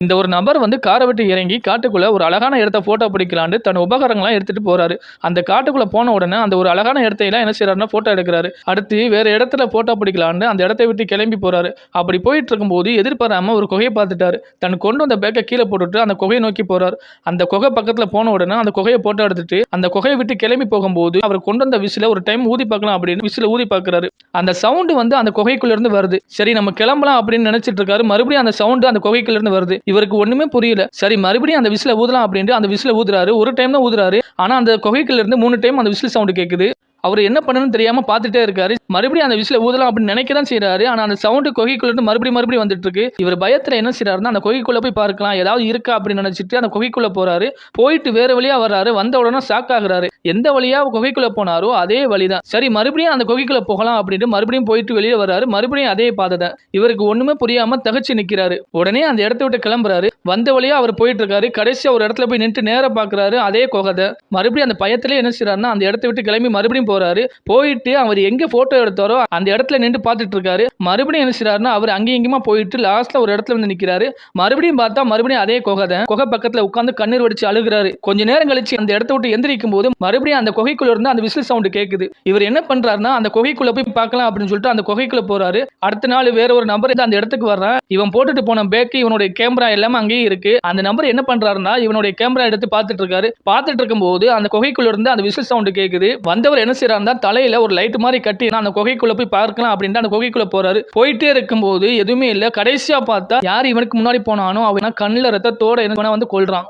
இந்த ஒரு நபர் வந்து கார விட்டு இறங்கி காட்டுக்குள்ள ஒரு அழகான இடத்த போட்டோ பிடிக்கலான்னு தன் உபகரணங்கள்லாம் எடுத்துட்டு போறாரு. அந்த காட்டுக்குள்ள போன உடனே அந்த ஒரு அழகான இடத்தையெல்லாம் என்ன செய்யறாருன்னா போட்டோ எடுக்கிறாரு. அடுத்து வேற இடத்துல போட்டோ பிடிக்கலான்னு அந்த இடத்தை விட்டு கிளம்பி போறாரு. அப்படி போயிட்டு இருக்கும்போது எதிர்பாராம ஒரு குகையை பார்த்துட்டாரு. தன் கொண்டு வந்த பேக்கை கீழே போட்டுட்டு அந்த குகையை நோக்கி போறாரு. அந்த குகை பக்கத்துல போன உடனே அந்த குகையை போட்டோ எடுத்துட்டு அந்த குகையை விட்டு கிளம்பி போகும்போது அவர் கொண்டு வந்த விசில ஒரு டைம் ஊதி பார்க்கலாம் அப்படின்னு விசில ஊதி பார்க்கிறாரு. அந்த சவுண்ட் வந்து அந்த குகைக்குள்ள இருந்து வருது. சரி நம்ம கிளம்பலாம் அப்படின்னு நினைச்சிட்டு இருக்காரு. மறுபடியும் அந்த சவுண்ட் அந்த குகைக்குள்ள இருந்து வருது. இவருக்கு ஒண்ணுமே புரியல. சரி மறுபடியும் அந்த விசில ஊதலாம் அப்படின்ட்டு அந்த விசில ஊதுறாரு. ஒரு டைம் தான் ஊதுறாரு. ஆனா அந்த குகைக்குள்ள இருந்து 3 டைம் அந்த விசில் சவுண்ட் கேக்குது. அவர் என்ன பண்ணணும்னு தெரியாம பார்த்துட்டே இருக்காரு. மறுபடியும் அந்த விசில ஊதலாம் அப்படின்னு நினைக்க தான் செய்றாரு. ஆனா அந்த சவுண்ட் குகைக்குள்ள இருந்து மறுபடியும் வந்துட்டு இருக்கு. இவர் பயத்துல என்ன செய்றாருன்னா அந்த குகைக்குள்ள போய் பார்க்கலாம் ஏதாவது இருக்கா அப்படின்னு நினைச்சிட்டு அந்த குகைக்குள்ள போறாரு. போயிட்டு வேற வழியா வர்றாரு. வந்த உடனே ஷாக் ஆகுறாரு. எந்த வழியா குகைக்குள்ள போனாரோ அதே வழிதான். சரி மறுபடியும் அந்த குகைக்குள்ள போகலாம் அப்படின்ட்டு மறுபடியும் போயிட்டு வெளியே வர்றாரு. மறுபடியும் அதே பாதை தான். இவருக்கு ஒண்ணுமே புரியாம தகச்சு நிக்கிறாரு. உடனே அந்த இடத்தை விட்டு கிளம்புறாரு. வந்த வழியா அவர் போயிட்டு இருக்காரு. கடைசியா ஒரு இடத்துல போய் நின்று நேரா பாக்குறாரு. அதே குகை. மறுபடியும் அந்த பயத்திலே என்ன செய்றாருன்னா அந்த இடத்தை விட்டு கிளம்பி மறுபடியும் போறாரு. போயிட்டு அவர் எங்க போட்டோ எடுத்தாரோ அந்த இடத்துல நின்று பார்த்துட்டு இருக்காரு. மறுபடியும் என்ன செய்றாருன்னா அவர் அங்கேயும் இங்கேயுமா போயிட்டு லாஸ்ட்ல ஒரு இடத்துல வந்து நிக்கிறாரு. மறுபடியும் பார்த்தா மறுபடியும் அதே குகை பக்கத்துல உட்கார்ந்து கண்ணீர் வடிச்சு அழுகுறாரு. கொஞ்ச நேரம் கழிச்சு அந்த இடத்தை விட்டு எந்திரிக்கும் போது மறுபடியும் அந்த குகைக்குள்ள இருந்து அந்த விசில் சவுண்ட் கேக்குது. இவர் என்ன பண்றாருன்னா அந்த குகைக்குள்ள போய் பார்க்கலாம் அப்படின்னு சொல்லிட்டு அந்த குகைக்குள்ள போறாரு. அடுத்த நாள் வேற ஒரு நபர் அந்த இடத்துக்கு வர்றான். இவன் போட்டுட்டு போன பேக் இவனுடைய கேமரா எல்லாமே அங்கேயே இருக்கு. அந்த நபர் என்ன பண்றாருன்னா இவனுடைய கேமரா எடுத்து பார்த்துட்டு இருக்காரு. பார்த்துட்டு இருக்கும்போது அந்த குகைக்குள்ள இருந்து அந்த விசில் சவுண்ட் கேக்குது. வந்தவர் என்ன செய்றாருன்னா தலையில ஒரு லைட் மாதிரி கட்டி அந்த குகைக்குள்ள போய் பார்க்கலாம் அப்படின்ட்டு அந்த குகைக்குள்ள போறாரு. போயிட்டே இருக்கும்போது எதுவுமே இல்ல. கடைசியா பார்த்தா யார் இவனுக்கு முன்னாடி போனானோ அவன் கண்ணுல ரத்தத்தோட வந்து கொல்றான்.